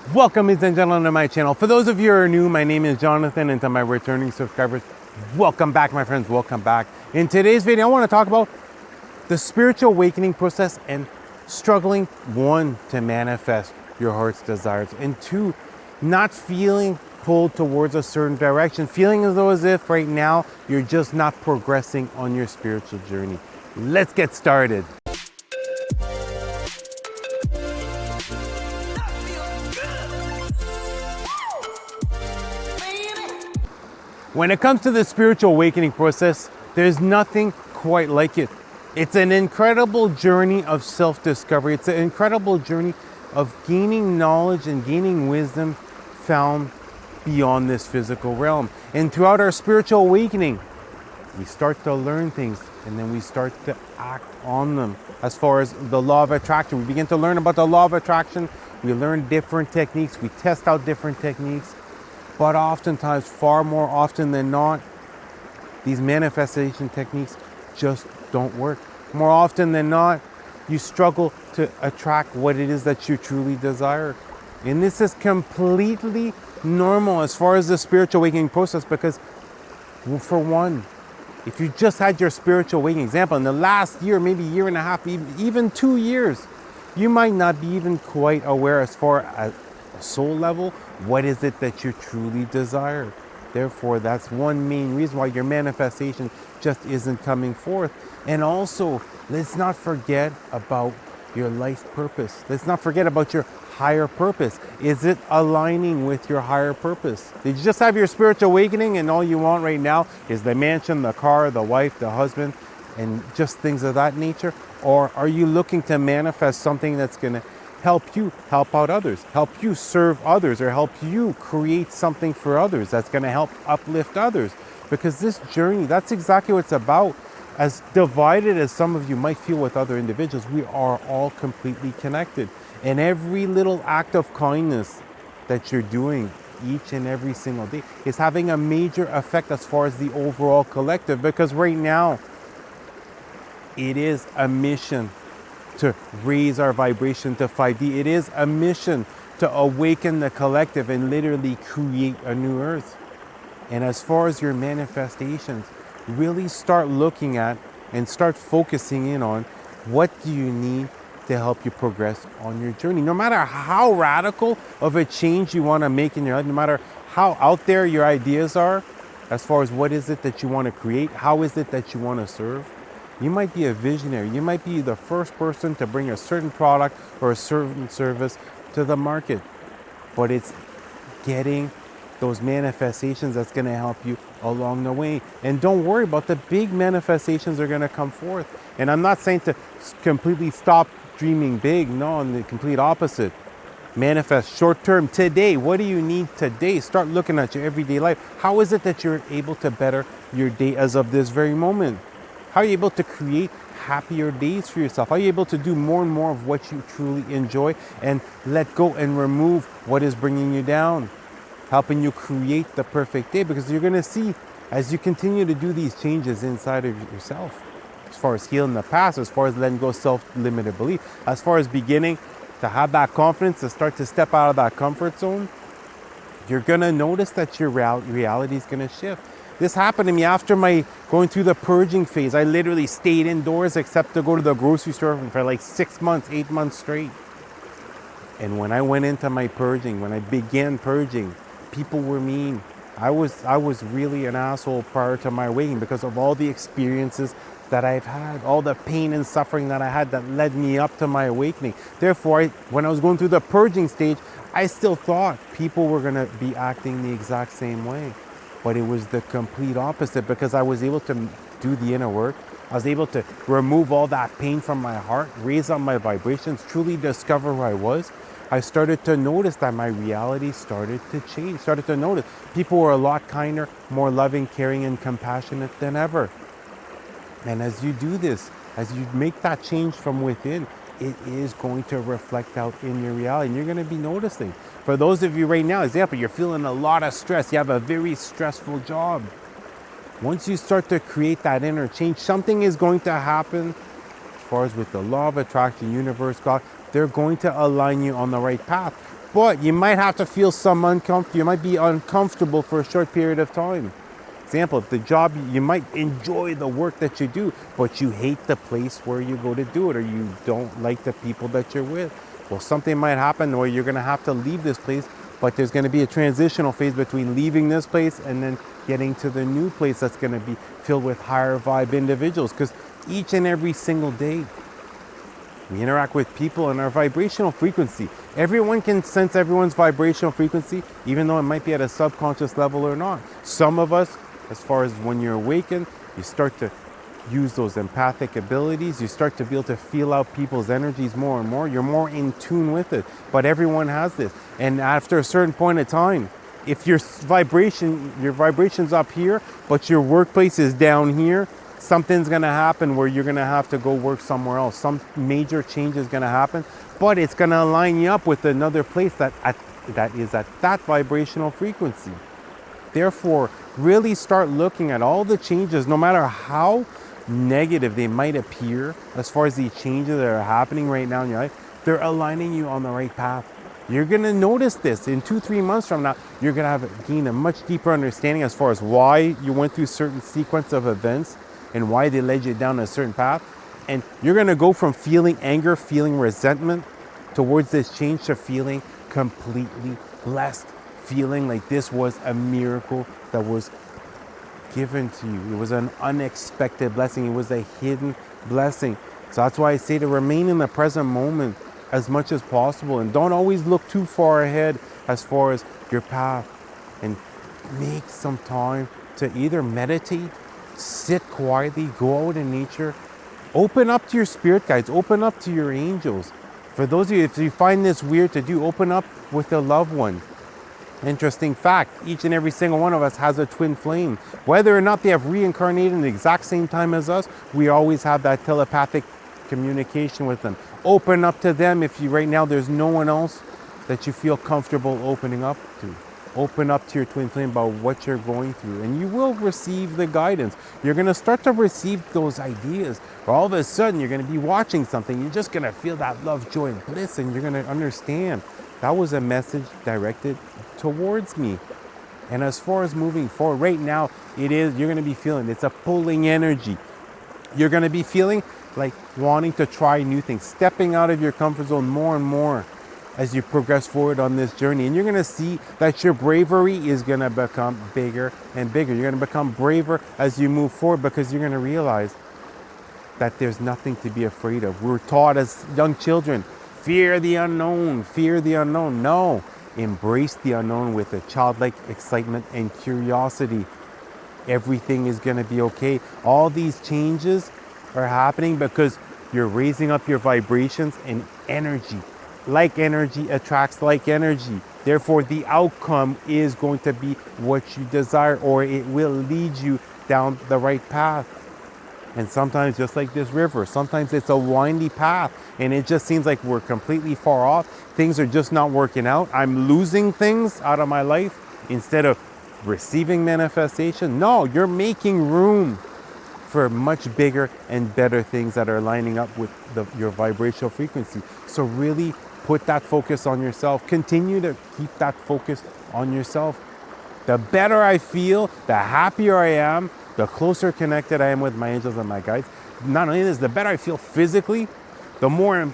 Welcome, ladies and gentlemen, to my channel. For those of you who are new, my name is Jonathan, and to my returning subscribers, welcome back, my friends, welcome back. In today's video, I want to talk about the spiritual awakening process and struggling, one, to manifest your heart's desires, and two, not feeling pulled towards a certain direction, feeling as if right now you're just not progressing on your spiritual journey. Let's get started. When it comes to the spiritual awakening process, there's nothing quite like it. It's an incredible journey of self-discovery. It's an incredible journey of gaining knowledge and gaining wisdom found beyond this physical realm. And throughout our spiritual awakening, we start to learn things and then we start to act on them. As far as the law of attraction, we begin to learn about the law of attraction. We learn different techniques. We test out different techniques. But oftentimes, far more often than not, these manifestation techniques just don't work. More often than not, you struggle to attract what it is that you truly desire. And this is completely normal as far as the spiritual awakening process, because for one, if you just had your spiritual awakening example in the last year, maybe year and a half, even 2 years, you might not be even quite aware as far as soul level, what is it that you truly desire? Therefore, that's one main reason why your manifestation just isn't coming forth. And also, let's not forget about your life purpose. Let's not forget about your higher purpose. Is it aligning with your higher purpose? Did you just have your spiritual awakening and all you want right now is the mansion, the car, the wife, the husband, and just things of that nature? Or are you looking to manifest something that's going to help you help out others, help you serve others, or help you create something for others that's going to help uplift others? Because this journey, that's exactly what it's about. As divided as some of you might feel with other individuals, we are all completely connected. And every little act of kindness that you're doing each and every single day is having a major effect as far as the overall collective. Because right now, it is a mission to raise our vibration to 5D. It is a mission to awaken the collective and literally create a new earth. And as far as your manifestations, really start looking at and start focusing in on what do you need to help you progress on your journey. No matter how radical of a change you want to make in your life, no matter how out there your ideas are, as far as what is it that you want to create, how is it that you want to serve. You might be a visionary. You might be the first person to bring a certain product or a certain service to the market. But it's getting those manifestations that's going to help you along the way. And don't worry about the big manifestations that are going to come forth. And I'm not saying to completely stop dreaming big. No, on the complete opposite. Manifest short term today. What do you need today? Start looking at your everyday life. How is it that you're able to better your day as of this very moment? How are you able to create happier days for yourself? How are you able to do more and more of what you truly enjoy and let go and remove what is bringing you down? Helping you create the perfect day, because you're going to see as you continue to do these changes inside of yourself, as far as healing the past, as far as letting go self-limited belief, as far as beginning to have that confidence, to start to step out of that comfort zone, you're going to notice that your reality is going to shift. This happened to me after my going through the purging phase. I literally stayed indoors except to go to the grocery store for like 6 months, 8 months straight. And when I went into my purging, when I began purging, people were mean. I was really an asshole prior to my awakening because of all the experiences that I've had, all the pain and suffering that I had that led me up to my awakening. Therefore, when I was going through the purging stage, I still thought people were going to be acting the exact same way. But it was the complete opposite, because I was able to do the inner work. I was able to remove all that pain from my heart, raise up my vibrations, truly discover who I was. I started to notice that my reality started to change, started to notice people were a lot kinder, more loving, caring, and compassionate than ever. And as you do this, as you make that change from within, it is going to reflect out in your reality, and you're going to be noticing. For those of you right now, example, you're feeling a lot of stress. You have a very stressful job. Once you start to create that inner change, something is going to happen as far as with the law of attraction, universe, God. They're going to align you on the right path. but you might have to feel some uncomfort. You might be uncomfortable for a short period of time. Example, if the job, you might enjoy the work that you do, but you hate the place where you go to do it, or you don't like the people that you're with. Well, something might happen where you're going to have to leave this place, but there's going to be a transitional phase between leaving this place and then getting to the new place that's going to be filled with higher vibe individuals. Because each and every single day, we interact with people in our vibrational frequency. Everyone can sense everyone's vibrational frequency, even though it might be at a subconscious level or not. Some of us, as far as when you're awakened, you start to use those empathic abilities. You start to be able to feel out people's energies more and more. You're more in tune with it. But everyone has this. And after a certain point of time, if your vibration's up here, but your workplace is down here, something's going to happen where you're going to have to go work somewhere else. Some major change is going to happen, but it's going to line you up with another place that is at that vibrational frequency. Therefore, really start looking at all the changes, no matter how negative they might appear, as far as the changes that are happening right now in your life, they're aligning you on the right path. You're going to notice this in 2-3 months from now. You're going to gain a much deeper understanding as far as why you went through certain sequence of events and why they led you down a certain path. And you're going to go from feeling anger, feeling resentment, towards this change to feeling completely blessed, feeling like this was a miracle that was given to you. It was an unexpected blessing. It was a hidden blessing. So that's why I say to remain in the present moment as much as possible, and don't always look too far ahead as far as your path, and make some time to either meditate, sit quietly, go out in nature, open up to your spirit guides, open up to your angels. For those of you, if you find this weird to do, open up with a loved one. Interesting fact, each and every single one of us has a twin flame. Whether or not they have reincarnated in the exact same time as us, we always have that telepathic communication with them. Open up to them if you right now there's no one else that you feel comfortable opening up to. Open up to your twin flame about what you're going through, and you will receive the guidance. You're going to start to receive those ideas. All of a sudden, you're going to be watching something. You're just going to feel that love, joy, and bliss, and you're going to understand that was a message directed towards me. And as far as moving forward, right now, you're going to be feeling, it's a pulling energy. You're going to be feeling like wanting to try new things, stepping out of your comfort zone more and more as you progress forward on this journey. And you're going to see that your bravery is going to become bigger and bigger. You're going to become braver as you move forward, because you're going to realize that there's nothing to be afraid of. We're taught as young children, fear the unknown, fear the unknown. No, embrace the unknown with a childlike excitement and curiosity. Everything is going to be okay. All these changes are happening because you're raising up your vibrations and energy. Like energy attracts like energy. Therefore, the outcome is going to be what you desire, or it will lead you down the right path. And sometimes, just like this river, sometimes it's a windy path and it just seems like we're completely far off. Things are just not working out. I'm losing things out of my life instead of receiving manifestation. No, you're making room for much bigger and better things that are lining up with your vibrational frequency. So really put that focus on yourself. Continue to keep that focus on yourself. The better I feel, the happier I am, the closer connected I am with my angels and my guides. Not only this, the better I feel physically, the more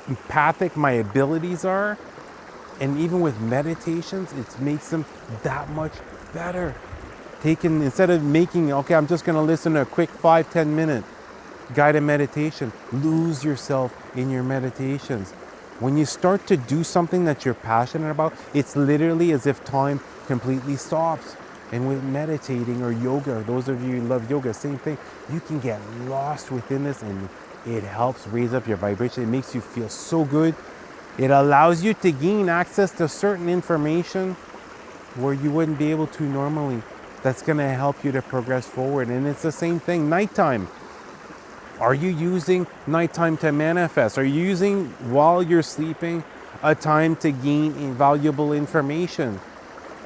empathic my abilities are. And even with meditations, it makes them that much better. Instead of okay, I'm just going to listen to a quick 5-10 minute guided meditation, lose yourself in your meditations. When you start to do something that you're passionate about, it's literally as if time completely stops. And with meditating or yoga, those of you who love yoga, same thing. You can get lost within this, and it helps raise up your vibration. It makes you feel so good. It allows you to gain access to certain information where you wouldn't be able to normally. That's going to help you to progress forward. And it's the same thing, nighttime. Are you using nighttime to manifest? Are you using, while you're sleeping, a time to gain valuable information?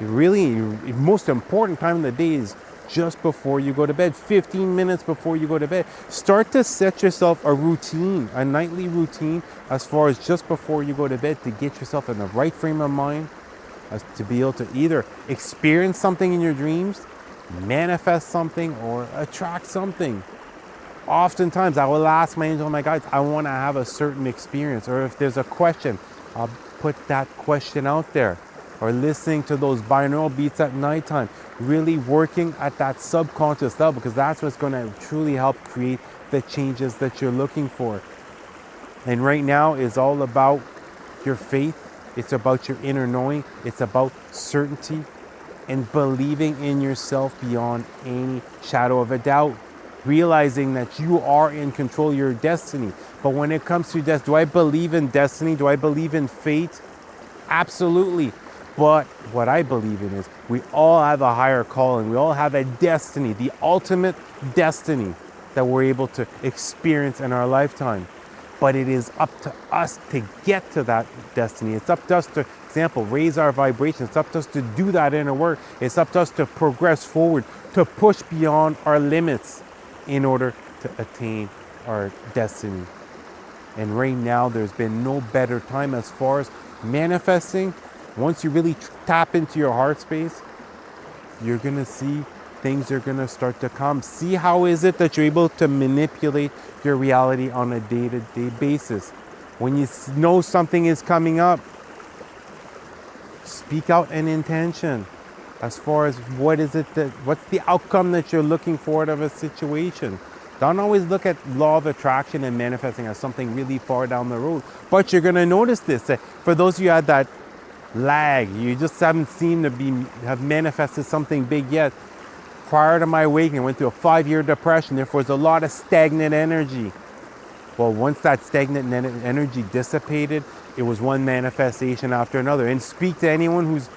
Really, the most important time of the day is just before you go to bed, 15 minutes before you go to bed. Start to set yourself a routine, a nightly routine, as far as just before you go to bed, to get yourself in the right frame of mind, as to be able to either experience something in your dreams, manifest something, or attract something. Oftentimes I will ask my angel, my guides, I want to have a certain experience, or if there's a question, I'll put that question out there. Or listening to those binaural beats at nighttime, really working at that subconscious level, because that's what's going to truly help create the changes that you're looking for. And right now is all about your faith. It's about your inner knowing. It's about certainty and believing in yourself beyond any shadow of a doubt. Realizing that you are in control of your destiny. But when it comes to death, do I believe in destiny? Do I believe in fate? Absolutely. But what I believe in is we all have a higher calling. We all have a destiny, the ultimate destiny that we're able to experience in our lifetime. But it is up to us to get to that destiny. It's up to us to, example, raise our vibration. It's up to us to do that inner work. It's up to us to progress forward, to push beyond our limits in order to attain our destiny. And right now, there's been no better time as far as manifesting. Once you really tap into your heart space, you're going to see things are going to start to come. See how is it that you're able to manipulate your reality on a day-to-day basis. When you know something is coming up, speak out an intention as far as what's the outcome that you're looking for out of a situation. Don't always look at law of attraction and manifesting as something really far down the road. But you're going to notice this, that for those of you who had that lag, you just haven't seemed to have manifested something big yet. Prior to my awakening, I went through a 5-year depression. Therefore, there's a lot of stagnant energy. Well, once that stagnant energy dissipated, it was one manifestation after another. And speak to anyone who's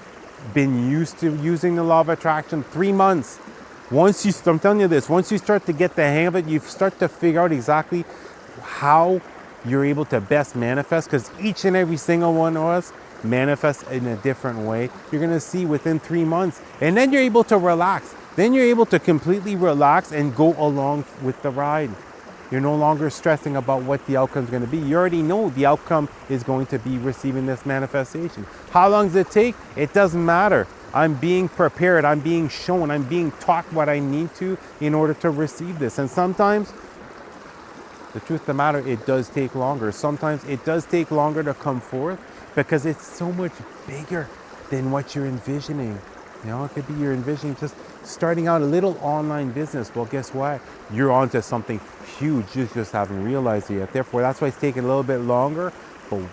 been used to using the law of attraction. 3 months. I'm telling you this, once you start to get the hang of it, you start to figure out exactly how you're able to best manifest, because each and every single one of us manifests in a different way. You're going to see within 3 months. And then you're able to relax. Then you're able to completely relax and go along with the ride. You're no longer stressing about what the outcome is going to be. You already know the outcome is going to be receiving this manifestation. How long does it take? It doesn't matter. I'm being prepared. I'm being shown. I'm being taught what I need to in order to receive this. And sometimes, the truth of the matter, it does take longer. Sometimes it does take longer to come forth because it's so much bigger than what you're envisioning. You know, it could be you're envisioning just starting out a little online business. Well, guess what? You're onto something huge. You just haven't realized it yet. Therefore, that's why it's taking a little bit longer. But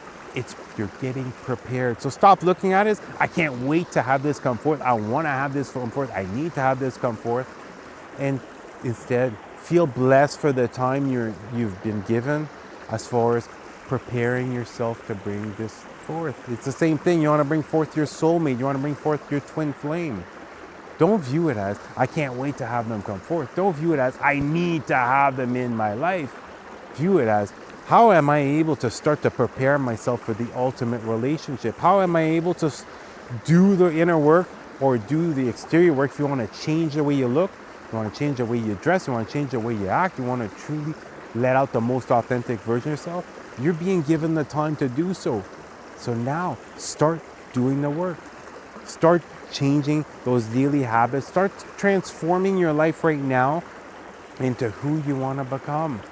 you're getting prepared. So stop looking at it as, I can't wait to have this come forth. I want to have this come forth. I need to have this come forth. And instead, feel blessed for the time you've been given as far as preparing yourself to bring this forth. It's the same thing. You want to bring forth your soulmate. You want to bring forth your twin flame. Don't view it as, I can't wait to have them come forth. Don't view it as, I need to have them in my life. View it as, how am I able to start to prepare myself for the ultimate relationship? How am I able to do the inner work or do the exterior work? If you want to change the way you look, you want to change the way you dress, you want to change the way you act, you want to truly let out the most authentic version of yourself, you're being given the time to do so. So now start doing the work. Start changing those daily habits. Start transforming your life right now into who you want to become.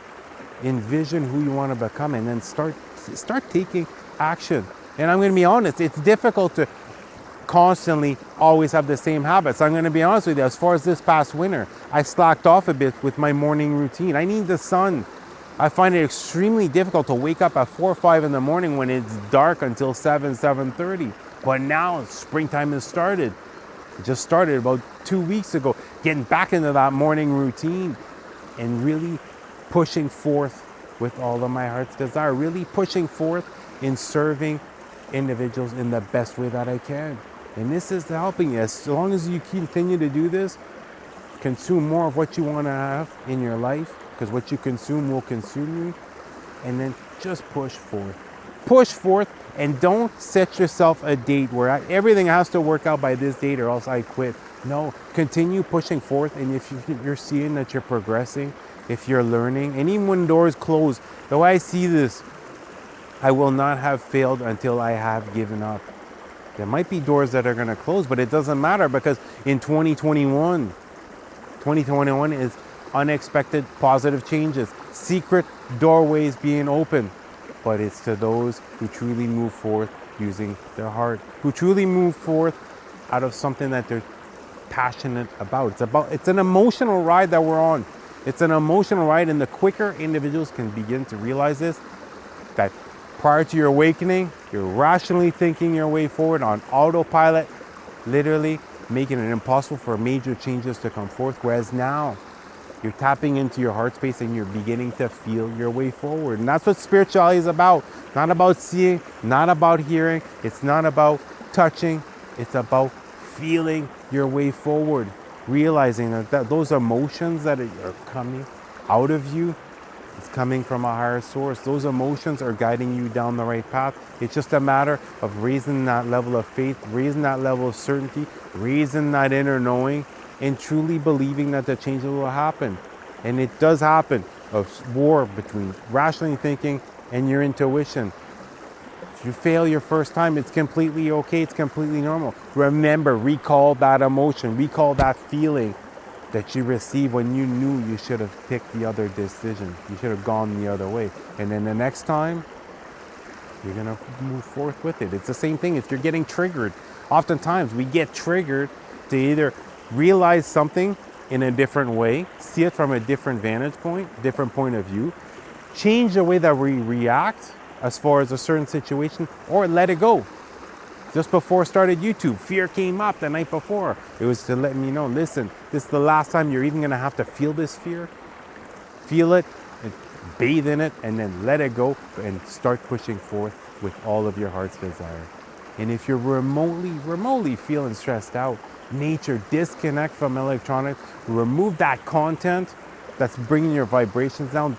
Envision who you want to become, and then start taking action. And I'm going to be honest, it's difficult to constantly always have the same habits. I'm going to be honest with you, as far as this past winter, I slacked off a bit with my morning routine. I need the sun. I find it extremely difficult to wake up at 4 or 5 in the morning when it's dark until 7:30. But now springtime has started. It just started about 2 weeks ago, getting back into that morning routine and really pushing forth with all of my heart's desire, really pushing forth in serving individuals in the best way that I can. And this is helping you. As long as you continue to do this, consume more of what you want to have in your life, because what you consume will consume you, and then just push forth. Push forth, and don't set yourself a date where everything has to work out by this date or else I quit. No, continue pushing forth. And if you're seeing that you're progressing, if you're learning, and even when doors close, the way I see this, I will not have failed until I have given up. There might be doors that are going to close, but it doesn't matter, because in 2021 is unexpected positive changes, secret doorways being open. But it's to those who truly move forth using their heart, who truly move forth out of something that they're passionate about. It's an emotional ride that we're on. It's an emotional ride, and the quicker individuals can begin to realize this, that prior to your awakening, you're rationally thinking your way forward on autopilot, literally making it impossible for major changes to come forth. Whereas now, you're tapping into your heart space and you're beginning to feel your way forward. And that's what spirituality is about. Not about seeing, not about hearing, it's not about touching, it's about feeling your way forward. Realizing that those emotions that are coming out of you, it's coming from a higher source. Those emotions are guiding you down the right path. It's just a matter of raising that level of faith, raising that level of certainty, raising that inner knowing, and truly believing that the changes will happen. And it does happen. A war between rationally thinking and your intuition. If you fail your first time, it's completely okay. It's completely normal. Remember, recall that emotion, recall that feeling that you received when you knew you should have picked the other decision. You should have gone the other way. And then the next time, you're gonna move forth with it. It's the same thing if you're getting triggered. Oftentimes we get triggered to either realize something in a different way, see it from a different vantage point, different point of view, change the way that we react as far as a certain situation, or let it go. Just before I started YouTube, fear came up the night before. It was to let me know, listen, this is the last time you're even gonna have to feel this fear. Feel it, and bathe in it, and then let it go and start pushing forth with all of your heart's desire. And if you're remotely feeling stressed out, nature, disconnect from electronics, remove that content that's bringing your vibrations down.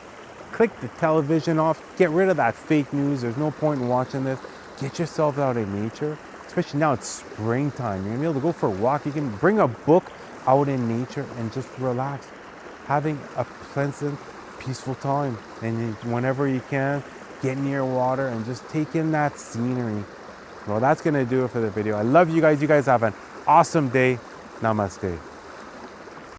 Click the television off, get rid of that fake news. There's no point in watching this. Get yourself out in nature, especially now it's springtime. You're gonna be able to go for a walk. You can bring a book out in nature and just relax, having a pleasant, peaceful time. And whenever you can, get near water and just take in that scenery. Well, that's gonna do it for the video. I love you guys. You guys have an awesome day. Namaste.